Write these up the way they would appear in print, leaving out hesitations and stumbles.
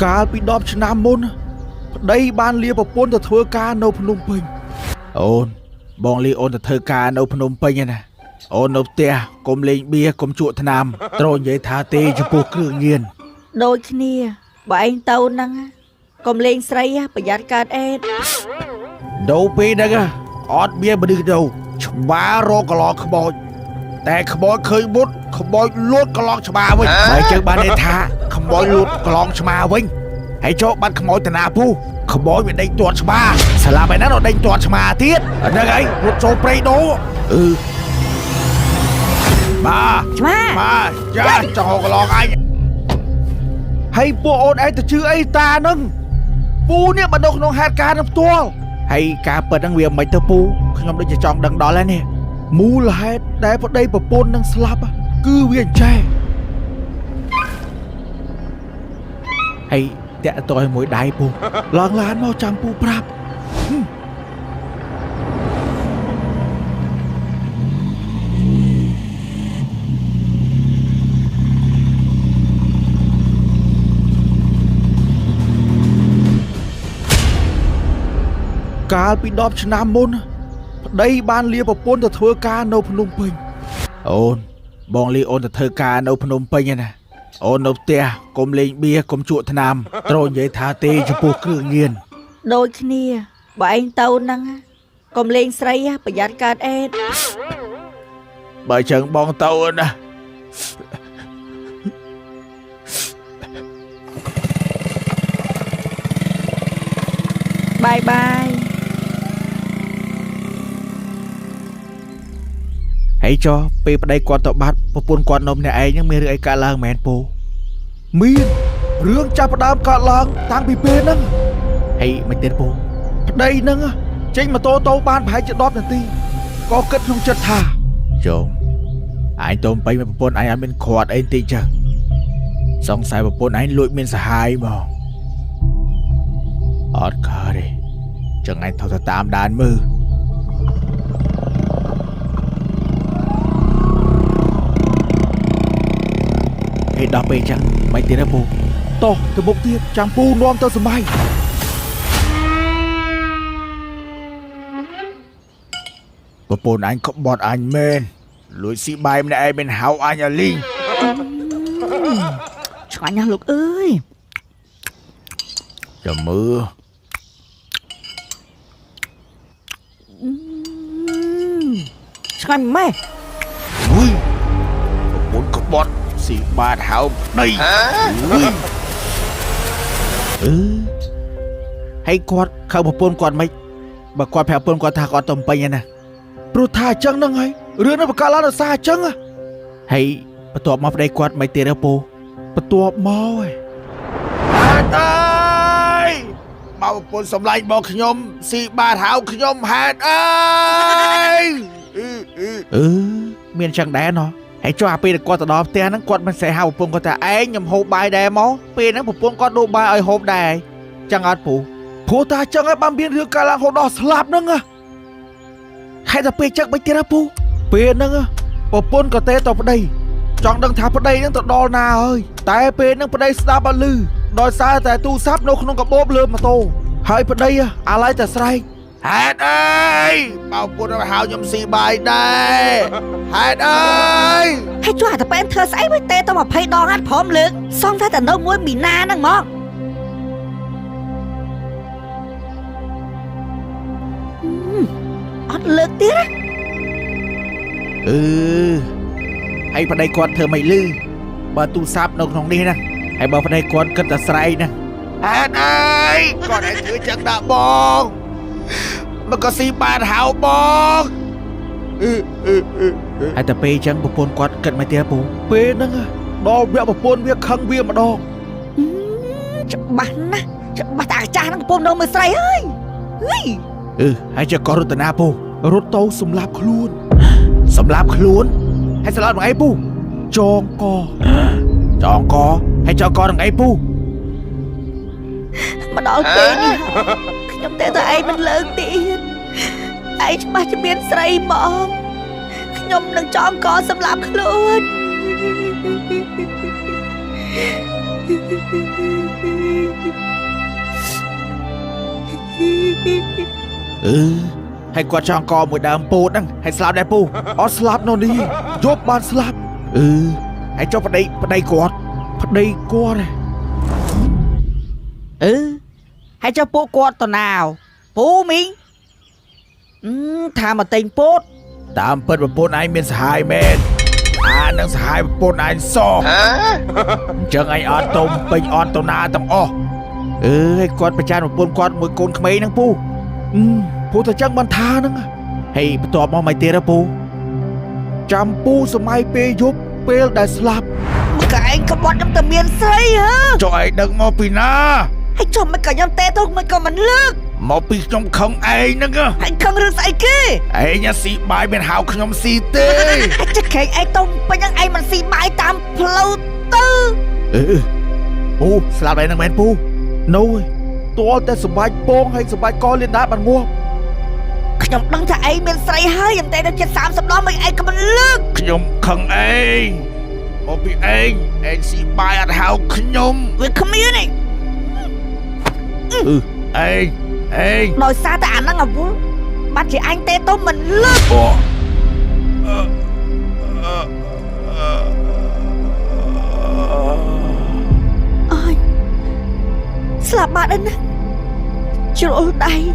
កាលពី10ឆ្នាំមុនប្តីបានលាប្រពន្ធទៅធ្វើការនៅភ្នំពេញអូនបងលាអូនទៅធ្វើការនៅភ្នំពេញណាអូននៅផ្ទះកុំលេងបៀកុំជក់ថ្នាំត្រូវនិយាយថាទេចំពោះគ្រឿងញៀនដូចគ្នាបើឯងទៅហ្នឹងកុំលេងស្រីប្រយ័ត្នកើតអេតដូរពេលហ្នឹងអត់មានមនុស្សដូរច្បាររកកន្លងខ្មោចតែខ្មោចឃើញមុតខ្មោចលួតកន្លងឆ្មាវិញហើយជើងបានន័យថាខ្មោចលួតកន្លងឆ្មាវិញហើយចូលបាត់ខ្មោចតាណាពូខ្មោចវាដេញទាត់ឆ្មាស្លាប់ឯណាដេញទាត់ឆ្មាទៀតហ្នឹងហើយរត់ចូលព្រៃដូបាទឆ្មាបាទចាចង់កន្លងអញហើយពួកអូនឯងទៅជឿអីតាហ្នឹងពូនេះបើនៅក្នុងហេតុការណ៍នឹងផ្ទាល់ហើយការពិតហ្នឹងវាមិនទៅពូខ្ញុំដូចជាចង់ដឹងដល់ហើយនេះមូលហេតុដែលប្តីប្រពន្ធនឹងស្លាប់គឺវាអញ្ចេះហើយតាក់តយមួយដៃពូឡើងឡានមកចាំពូប្រាប់កាលពី10ឆ្នាំមុនប្តីបានលាប្រពន្ធទៅធ្វើការនៅភ្នំពេញអូនបងលាអូនទៅធ្វើការនៅភ្នំពេញណាអូននៅផ្ទះកុំលេងបៀកុំជក់ថ្នាំត្រូវនិយាយថាទេចំពោះគ្រឿងញៀនដូចគ្នាបើឯងទៅហ្នឹងកុំលេងស្រីប្រយ័ត្នកើតអេតបើចឹងបងទៅណាបាយបាយហើយចុះពេលប្តីគាត់ទៅបាត់ប្រពន្ធគាត់នៅម្នាក់ឯងហ្នឹងមានរឿងអីកើតឡើងមែនពូមានរឿងចាប់ផ្ដើមកើតឡើងតាំងពីពេលហ្នឹងហើយមិនទៀតពូប្តីហ្នឹងចេញម៉ូតូទៅបានប្រហែលជា10នាទីក៏គិតក្នុងចិត្តថាចុះអញទៅពេញប្រពន្ធអញអត់មានខាត់អីតិចចឹងសង្ស័យប្រពន្ធអញលួចមានសហាយមកអត់ឃើញទេចឹងអញទៅតាមដានមើលហើយដល់ពេលចឹងមិនទៀតទេពូតោះទៅមុខទៀតចាំពូនាំទៅសម័យប្រពន្ធអញក្បត់អញមែនលួចស៊ីបាយម្នាក់ឯងមិនហៅអញអាលីងឆ្ងាញ់ណាស់លោកអើយចាំមើលឆ្ងាញ់ម៉េះប្រពន្ធក្បត់ស៊ីបាទហៅដីហើយគាត់ខៅប្រពន្ធគាត់មិនបើគាត់ប្រាប់ប្រពន្ធគាត់ថាគាត់ទៅពេញណាព្រោះថាអញ្ចឹងហ្នឹងហើយរឿងនេះបកកើតឡើងដោយសារអញ្ចឹងហើយបន្ទាប់មកប្តីគាត់មិនទៀតទេពូបន្ទាប់មកហ៎អើយមកប្រពន្ធសម្លាញ់មកខ្ញុំស៊ីបាទហៅខ្ញុំហេតុអើយមានអញ្ចឹងដែរណោះហើយចុះអាពេលគាត់ទៅដល់ផ្ទះហ្នឹងគាត់មិនស្អីហៅប្រពន្ធគាត់ថាឯងខ្ញុំហូបបាយដែរមកពេលហ្នឹងប្រពន្ធគាត់ដូរបាយឲ្យហូបដែរចឹងអត់ពូព្រោះតាចឹងហើយបានមានរឿងកើតឡើងហូបដល់ស្លាប់ហ្នឹងហេតុតែពេលចឹងមិនទៀតណាពូពេលហ្នឹងប្រពន្ធក៏ទេទៅប្តីចង់ដឹងថាប្តីហ្នឹងទៅដល់ណាហើយតែពេលហ្នឹងប្តីស្ដាប់អត់ឮដោយសារតែទូរស័ព្ទនៅក្នុងកាបូបលើម៉ូតូហើយប្តីអាឡ័យតែស្រែកហេតុអើយបើពុតឲ្យហៅខ្ញុំស៊ីបាយដែរហេតុអើយហើយចុះអាតប៉ែនធ្វើស្អីវិញទេទៅ20ដងអត់ព្រមលើកសងតែនៅមួយមីណាហ្នឹងមកអត់លើកទៀតហើយប្តីគាត់ធ្វើមិនលឺបើទូរស័ព្ទនៅក្នុងនេះណាហើយបើប្តីគាត់គិតតែស្រែកណាហេតុអើយគាត់ឲ្យធ្វើចឹងដាក់បងមកក៏ស៊ីបានហៅបងហើយតែពេលចឹងប្រពន្ធគាត់គិតមិនទៀតពូពេលហ្នឹងដល់វគ្គប្រពន្ធវាខឹងវាម្ដងច្បាស់ណាស់ច្បាស់តែអាចារ្យហ្នឹងកំពុងនៅមើលស្រីហើយហើយចុះក៏រត់ទៅណាពូរត់ទៅសម្លាប់ខ្លួនហើយស្លាប់នឹងអីពូចងកហើយចងកនឹងអីពូមកដល់ពេលនេះខ្ញុំតែឯងមិនលើកទៀតឯងច្បាស់ជាមានស្រីហ្មងខ្ញុំនឹងចងកសម្លាប់ខ្លួន ให้กวาดช่องกอมือดำปูนั่งให้สลับได้ปูอ๋อสลับโน่นนี่ยกบานสลับให้เจ้าปะไดกอดเลยให้เจ้าปูกอดตัวหนาวปูมิงทามาเต็งปูดตามเปิดแบบปูนไอเมียนสหายเมนนังสหายปูนไอซอเจอไอออนตมเป็นออนตัวนาตำอ้อให้กอดประจานแบบปูนกอดมือโกนขมิ้นนังปูปูตะจังบันทานังให้ประตอบมาไม่เตะปูจำปูสมัยเปยุบเปลได้สลับมึงกับไอ้ขบวนน้ำตะเมียนใส่ฮะจอยดังมอปีนาให้ชมมันกับยำเตะทุกมันก็มันเลิกมอปีขนมของไอ้นังให้ขังเรื่องใส่กี้ไอ้เนี่ยสีใบเป็นหาวขนมสีเต้ไอ้จะแข่งไอ้ตรงไปยังไอ้มันสีใบตามเพลาตื้อปูสลับอะไรนังแมนปูโน้ยตัวแต่สบายโป้งให้สบายกอเลียนดาบันง่วงขยมดังถ้าไอ้เมียนใส่ให้ยำเตะเดิน7-3 ล้อไม่ไอ้ก็มันเลิกขยมขังไอ้โอพี่เองสีใบอัดหาวขยมเวทขมิ้นนี่เองnói xa ta ăn ngọc vui bắt chỉ anh tê tôm mình lướt ôi slap bạn anh trời ơi đây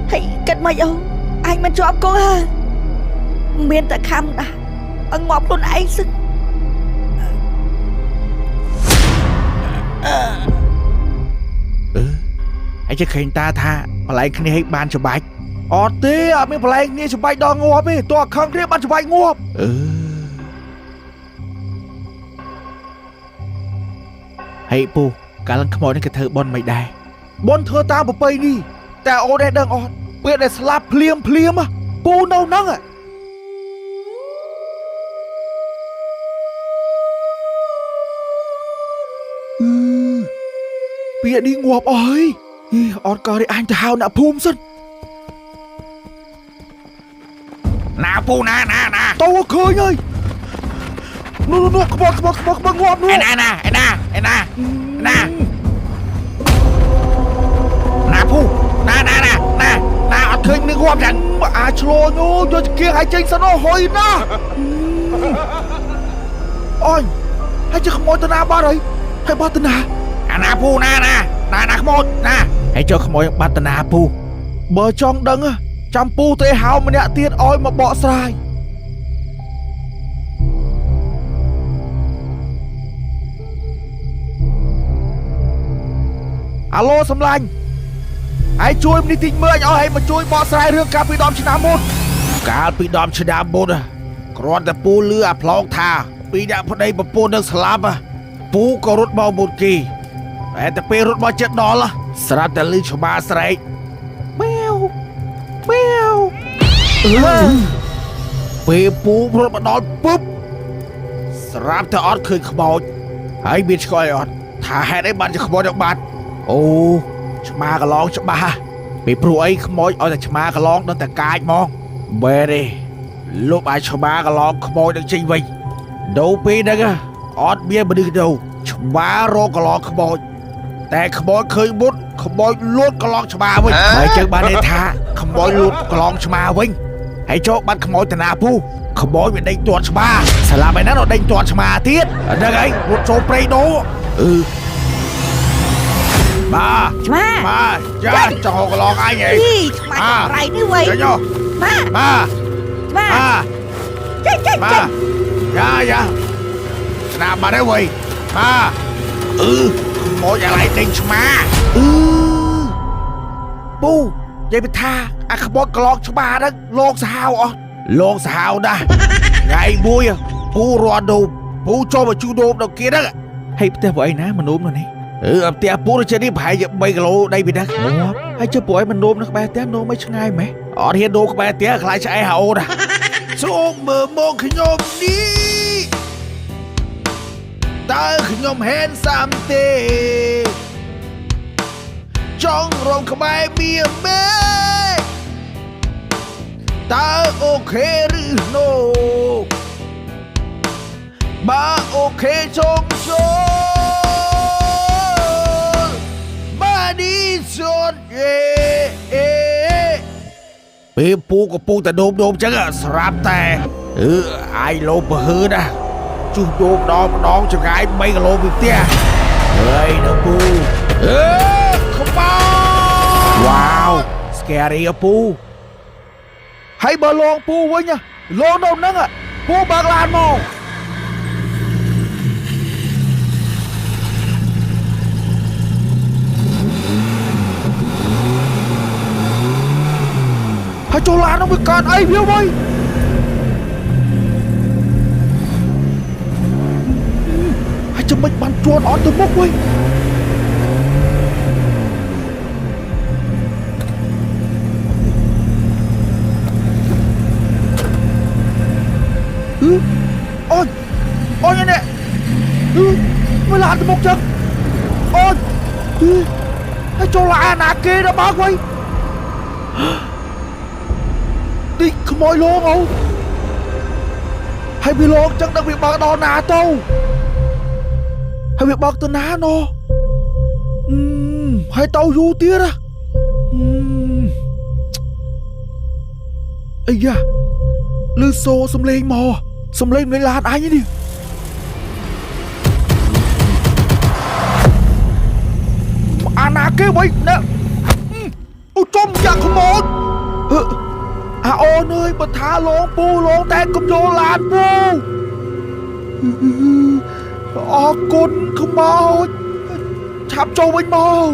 hãy cất mày ông anh mình cho cô ha miền ta khăm đã ông ngọc luôn anh sứcไอ้จะเข็นตาท่าอะไรคืนนี้ให้บานสบายอ๋อเตี้ยไม่อะไรนี่สบายดองงวบพี่ตัวข้างเรียกบานสบายงวบให้ปูการลังขโมยนี่กระเทอบอลไม่ได้บอลเธอตามผมไปนี่แต่โอได้ดังออดเพื่อได้สลับเพลียมอ่ะปูเน่านั่งอ่ะเปียดีงวบเอ้ยออดก็ได้อ่านจะหาวหน้าภูมิสิหน้าปูนาตัวเคยไงนู่นขบวนงวบนู่นไอ้นาหน้าปูนาอดเคยนึกงวบจังอาชโลโย่จะเกี่ยงหายใจสนอหอยนะอ้อยให้จะขโมยตนาบ้าเลยให้บ้าตนานาปูนาขโมยนะให้เจ้าขโมยบัตนาปูเบอร์จองดังอะจำปูเตะหาวมันเนี่ยเตียนอ้อยมาเบาะทรายฮัลโหลสำลังไอ้ช่วยมันติดเมื่อเอาให้มาช่วยเบาะทรายเรื่องการปีดอมชนะมุดการปีดอมชนะมุดอะกรอนแต่ปูเรือพลองทาปีดาพอได้มาปูเดินสลับอะปูก็รถเบาบุกีแต่เปรถมา$7สลับแต่ลือชมาใส่แมวเปปูพรถมาดอนปุ๊บสลับแต่ออดเคยขโมยให้บิดคอยออดถ้าให้ได้บันจะขโมยจากบันโอ้ชมาก็ร้องชมาไปปลุกไอ้ขโมยเอาแต่ชมาก็ร้องตั้งแต่กายมองเบรีลูกไอ้ชมาก็ร้องขโมยดังจริงไว้ดูปีนึงอะออดเบี้ยมาดึงดูชมาโรก็ร้องขโมยแต่ขโมยเคยมุดขโมยลูดกลองชมาวิ่งไม่เจอบ้านในท่าขโมยลูดกลองชมาวิ่งให้โจ๊กบ้านขโมยแต่นาผู้ขโมยเป็นได้ตัวชมาสลาไปนั้นเราได้ตัวชมาเทียดอะไรไงรถโซเปรย์โนมาจ้าจะหกลองไอ้ไงมาอะไรนี่เว้ยมาอย่าสนามมาได้เว้ยมาโมยอะไรเด้งชมาปูยายไปท่าอะขบวนกลองชมานะโลงสาวอ๋อโลงสาวนะไงบุยปูรอดูปูโจมาจูโดมดอกเกี้ยนะให้เตี้ยป่วยนะมันโน้มหน่อยนี่เตี้ยปูจะได้พายจะไปกะโลได้ไปนะให้เจ้าป่วยมันโน้มนะแบเตี้ยโน้มไม่ใช่ง่ายไหมอ๋อเทียนโน้มแบเตี้ยคล้ายใช้หาโอนะส่งมือมองขยมนี้ตาขยมเห็นสามเตจ้องรองขมายเมียเมตาโอเคหรือโนบ้าโอเคชง នពេលពូក៏ពូតែដូមចឹងស្រាប់តែអាយលោបើហឺណាជួសដូមម្ដងចង្អាយ3គីឡូពីផ្ទះហើយនៅពូខ្មោចវ៉ាវ scary ពូហើយបើលងពូវិញលងនៅហ្នឹងពូបើកឡានមកហើយចូលឡាននោះវាកើតអីវាវិញហើយចាំមិនបានជួនអត់ទៅមុខវិញអូយនេះเวลาទៅមុខចឹងអូយហើយចូលឡានណាគេដល់បើកវិញទីខ្មោចលងអូហើយវាលងចឹងដល់វាបើកដល់ណាទៅហើយវាបើកទៅណាណោហើយទៅយូរទៀតអាយ៉ាលឺសូសំលេងមកសំលេងនៃឡានអញនេះអាណាគេវិញណាអូចំយ៉ាងខ្មោចអាអូនអើយបើថាលងពូលងតែកុំចូលឡានពូអរគុណខ្មោចឆាប់ចូលវិញមក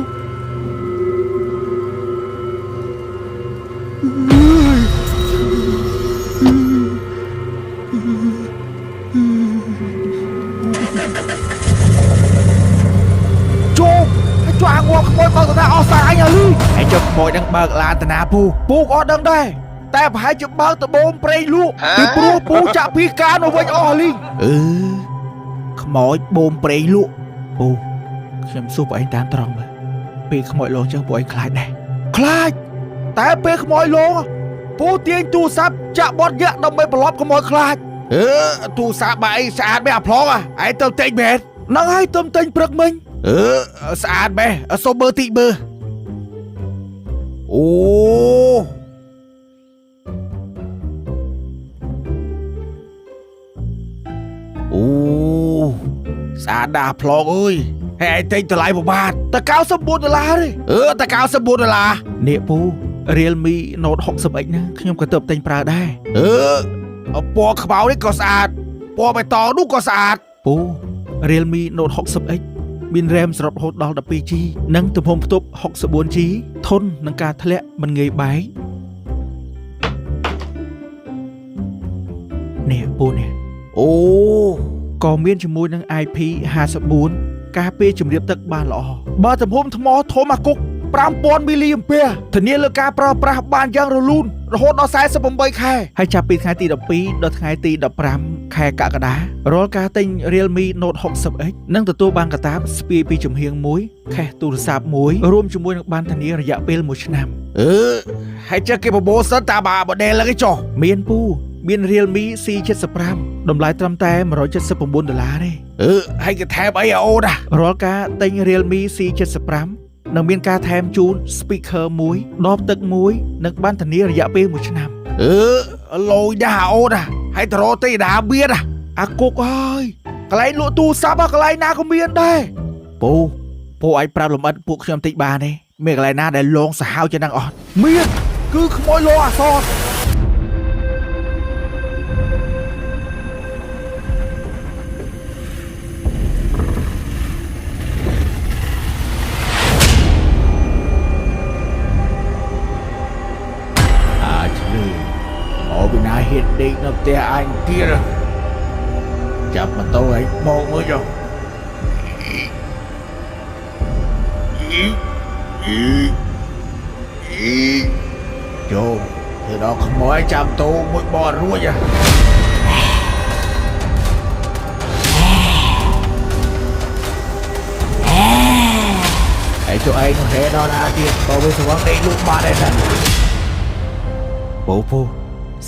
ជួអាងួរខ្មោចបើកតាណាអស់សាអញហើយហើយចុះខ្មោចនឹងបើកឡានតាណាពូក៏អត់ដឹងដែរតែប្រហែលជាបើកតបូមប្រេងលក់ពីព្រោះពូចាក់ពីការនៅវិញអស់លីងខ្មោចបូមប្រេងលក់ពូខ្ញុំសួរបងឯងតាមត្រង់មើលពេលខ្មោចលងចឹងបងឯងខ្លាចដែរខ្លាចតែពេលខ្មោចលងពូទាញទូរស័ព្ទចាក់បត់យ៉ាក់ដើម្បីប្រឡប់ខ្មោចខ្លាចទូរស័ព្ទបើឯងស្អាតមែនអាប្លង់ឯងទៅទិញមែនហ្នឹងហើយទៅទិញព្រឹកមិញស្អាតបែសុំមើលតិចមើលអូស្អាតណាស់ប្លង់អើយហើយឯងទិញតម្លៃប្រហែលតែ$94ទេតែ$94នេះពូ Realme Note 60X ហ្នឹងខ្ញុំក៏ទៅទិញប្រើដែរពណ៌ខ្មៅនេះក៏ស្អាតពណ៌បៃតងនោះក៏ស្អាតពូ Realme Note 60X មាន RAM សរុបរហូតដល់ 12G និងទំហំផ្ទុក 64G ធន់នឹងការធ្លាក់មិនងាយបែកនេះពូនេះអូក៏មានជាមួយនឹង IP54 ការពារជំរាបទឹកបានល្អបើទំហំថ្មធំអាគុក 5000 មីលីអាំពែធានាលើការប្រើប្រាស់បានយ៉ាងរលូនរហូតដល់48ខែហើយចាប់ពីថ្ងៃទី12ដល់ថ្ងៃទី15ខែកក្កដារាល់ការទិញ Realme Note 60X នឹងទទួលបានកតាបស្ពាយពីចំហៀង1ខេសទូរស័ព្ទ1រួមជាមួយនឹងបានធានារយៈពេល1ឆ្នាំហើយចេះគេប្រម៉ូសិនតាបាម៉ូដែលហ្នឹងឯងចុះមានពូមាន Realme C75 តម្លៃត្រឹមតែ$179ទេហើយគេថែមអីអូនរាល់ការទិញ Realme C75 នឹងមានការថែមជូន speaker 1 ដបទឹក1និងបានធានារយៈពេល1ឆ្នាំលយណាស់អូនហើយតរោទីដាមានអាគុកហើយកន្លែងលក់ទូរស័ព្ទកន្លែងណាក៏មានដែរពូអាចប្រាប់លំអិតពួកខ្ញុំតិចបានទេមានកន្លែងណាដែលលងសាហាវជាងហ្នឹងអត់មានគឺខ្មោចលងអសរពីណាហេតុដេកនៅផ្ទះអញទៀតចាប់ម៉ូតូឲ្យមកមើលចុះចូលទៅដល់ខ្មោចចាំម៉ូតូមួយបត់រួចហើយចូលឯងហេដល់ណាទៀតបើវាស្វឹងដេកលក់បាត់ដែរពូ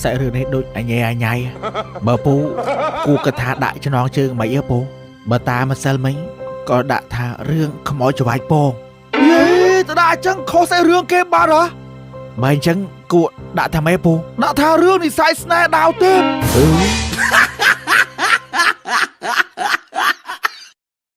សាច់រឿងនេះដូចអញញ៉ៃបើពូគូកថាដាក់ចំណងជើងមិនអីពូបើតាមម្សិលមិញក៏ដាក់ថារឿងខ្មោចច្រវាច់ពងយេតើ ចឹងខុសស្អីរឿងគេបាត់ហ៎បើអញ្ចឹងគួរដាក់ថាម៉េពូដាក់ថារឿងនិស័យស្នេហ៍ដាវទេ